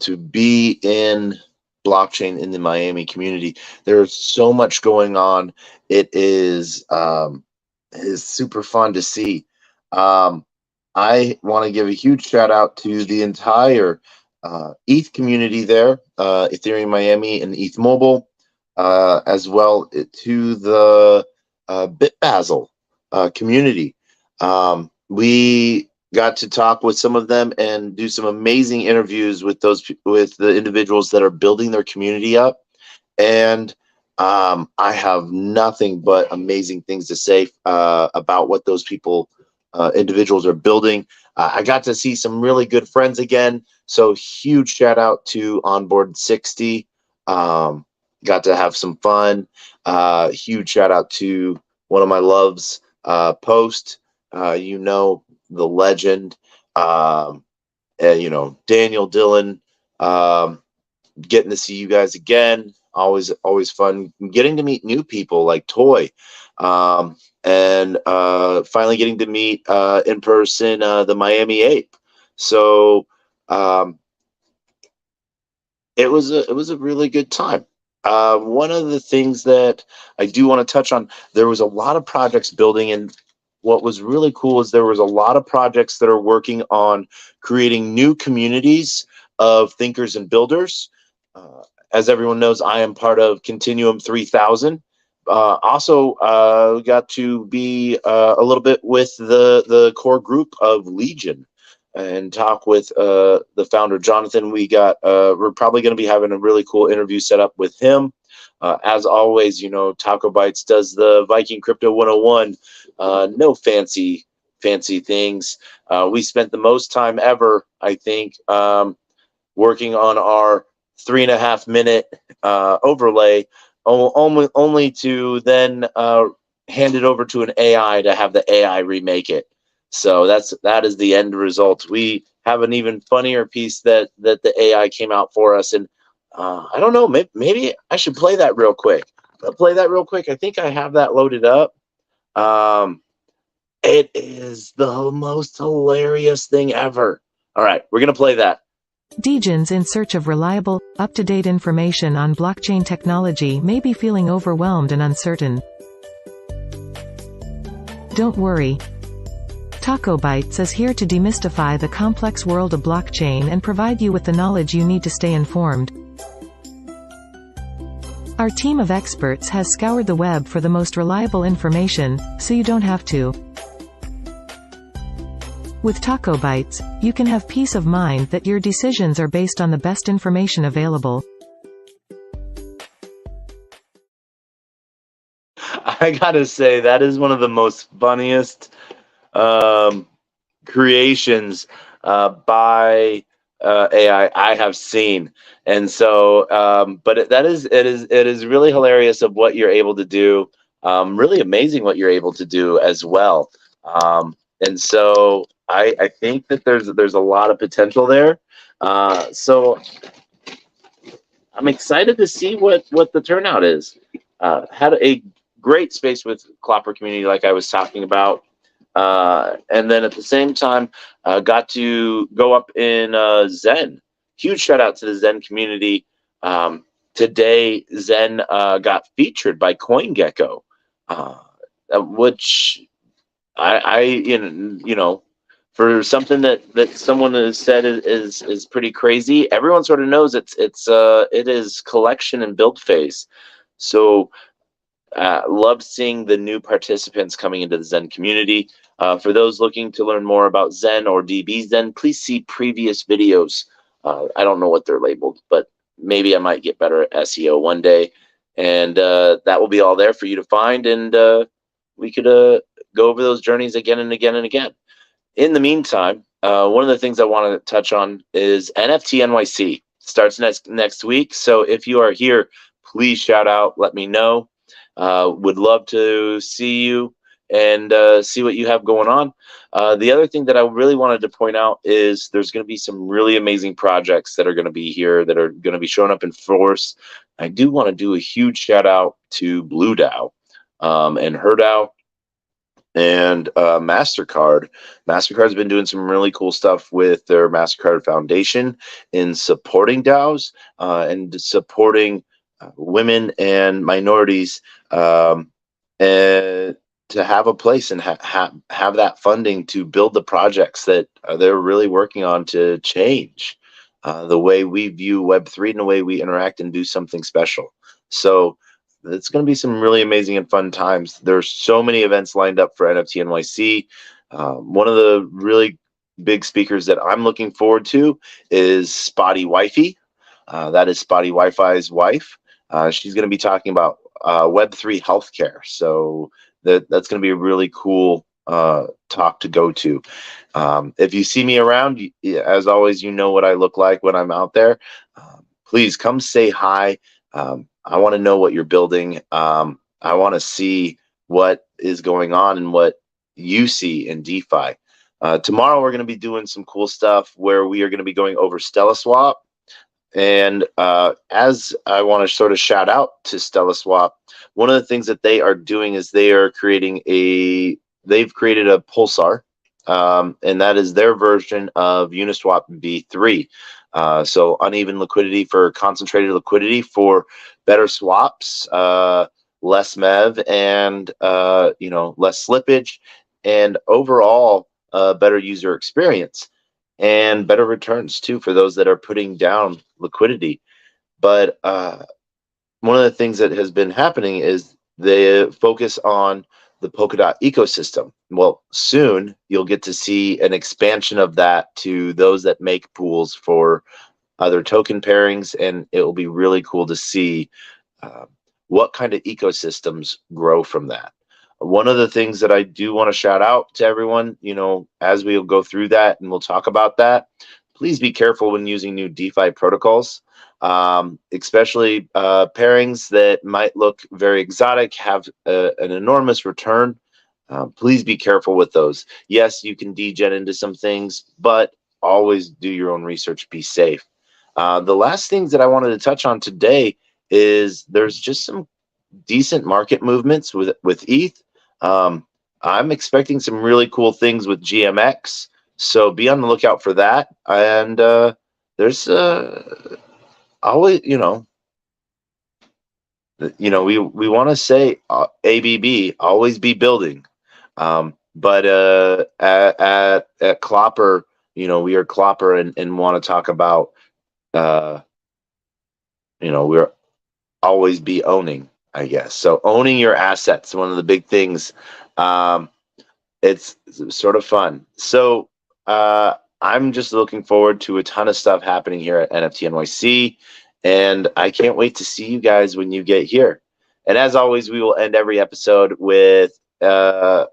to be in blockchain in the Miami community. There's so much going on. It is super fun to see. I want to give a huge shout out to the entire ETH community there, Ethereum Miami and ETH Mobile, as well to the BitBasil community. We got to talk with some of them and do some amazing interviews with the individuals that are building their community up. And I have nothing but amazing things to say about what those individuals are building. I got to see some really good friends again. So huge shout out to Onboard 60. Got to have some fun. Huge shout out to one of my loves, Post. The legend, and Daniel Dillon. Getting to see you guys again, always fun. Getting to meet new people like Toy, and finally getting to meet in person the Miami Ape. So it was a really good time. One of the things that I do want to touch on, there was a lot of projects building, and what was really cool is there was a lot of projects that are working on creating new communities of thinkers and builders. As everyone knows, I am part of Continuum 3000. Also got to be a little bit with the core group of Legion and talk with the founder, Jonathan. We're probably going to be having a really cool interview set up with him. As always, TacoBytes does the Viking Crypto 101. No fancy things. We spent the most time ever, I think, working on our 3.5 minute overlay, only to then hand it over to an AI to have the AI remake it. So that is the end result. We have an even funnier piece that the AI came out for us, and I don't know, maybe I should play that real quick. I think I have that loaded up. It is the most hilarious thing ever. All right, we're gonna play that. Degens in search of reliable, up-to-date information on blockchain technology may be feeling overwhelmed and uncertain. Don't worry. TacoBytes is here to demystify the complex world of blockchain and provide you with the knowledge you need to stay informed. Our team of experts has scoured the web for the most reliable information, so you don't have to. With TacoBytes, you can have peace of mind that your decisions are based on the best information available. I gotta say, that is one of the most funniest creations by AI I have seen. And so, but it is really hilarious of what you're able to do. Really amazing what you're able to do as well. And so I think that there's a lot of potential there. So I'm excited to see what the turnout is. Had a great space with Clopper community, like I was talking about. And then at the same time, got to go up in Zen. Huge shout out to the Zen community. Today, Zen got featured by CoinGecko, which for something that someone has said is pretty crazy. Everyone sort of knows it is collection and build phase. So love seeing the new participants coming into the Zen community. For those looking to learn more about Zen or DB Zen, please see previous videos. I don't know what they're labeled, but maybe I might get better at SEO one day. And that will be all there for you to find. And we could go over those journeys again and again and again. In the meantime, one of the things I want to touch on is NFT NYC. Starts next week. So if you are here, please shout out, let me know. Would love to see you and see what you have going on. The other thing that I really wanted to point out is there's going to be some really amazing projects that are going to be here that are going to be showing up in force. I do want to do a huge shout out to Blue DAO and her DAO. and MasterCard. MasterCard's been doing some really cool stuff with their MasterCard Foundation in supporting DAOs and supporting women and minorities, and to have a place and have that funding to build the projects that they're really working on to change the way we view Web3 and the way we interact and do something special. So it's going to be some really amazing and fun times. There's so many events lined up for NFT NYC. One of the really big speakers that I'm looking forward to is Spotty Wifey. That is Spotty Wi-Fi's wife. She's going to be talking about Web3 healthcare. So that's going to be a really cool talk to go to. If you see me around, as always, you know what I look like when I'm out there. Please come say hi. I want to know what you're building. I want to see what is going on and what you see in DeFi. Tomorrow, we're going to be doing some cool stuff where we are going to be going over StellaSwap. And as I want to sort of shout out to StellaSwap, one of the things that they are doing is they've created a Pulsar, and that is their version of Uniswap v3. So uneven liquidity for concentrated liquidity for better swaps, less MEV, and less slippage, and overall better user experience and better returns too for those that are putting down liquidity. But one of the things that has been happening is they focus on the Polkadot ecosystem. Well, soon you'll get to see an expansion of that to those that make pools for other token pairings, and it will be really cool to see what kind of ecosystems grow from that. One of the things that I do want to shout out to everyone, as we'll go through that and we'll talk about that, please be careful when using new DeFi protocols, especially pairings that might look very exotic, have an enormous return. Please be careful with those. Yes, you can degen into some things, but always do your own research. Be safe. The last things that I wanted to touch on today is there's just some decent market movements with ETH. I'm expecting some really cool things with GMX, so be on the lookout for that. And there's always, we want to say ABB, always be building. But at Clopper, we are Clopper and want to talk about, we're always be owning, I guess. So owning your assets, one of the big things. It's sort of fun. So I'm just looking forward to a ton of stuff happening here at NFT NYC, and I can't wait to see you guys when you get here. And as always, we will end every episode with our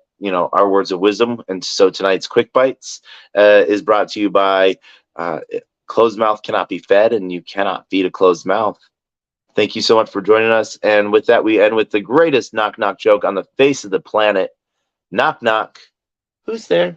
words of wisdom. And so tonight's Quick Bites is brought to you by closed mouth cannot be fed, and you cannot feed a closed mouth. Thank you so much for joining us. And with that, we end with the greatest knock knock joke on the face of the planet. Knock knock. Who's there?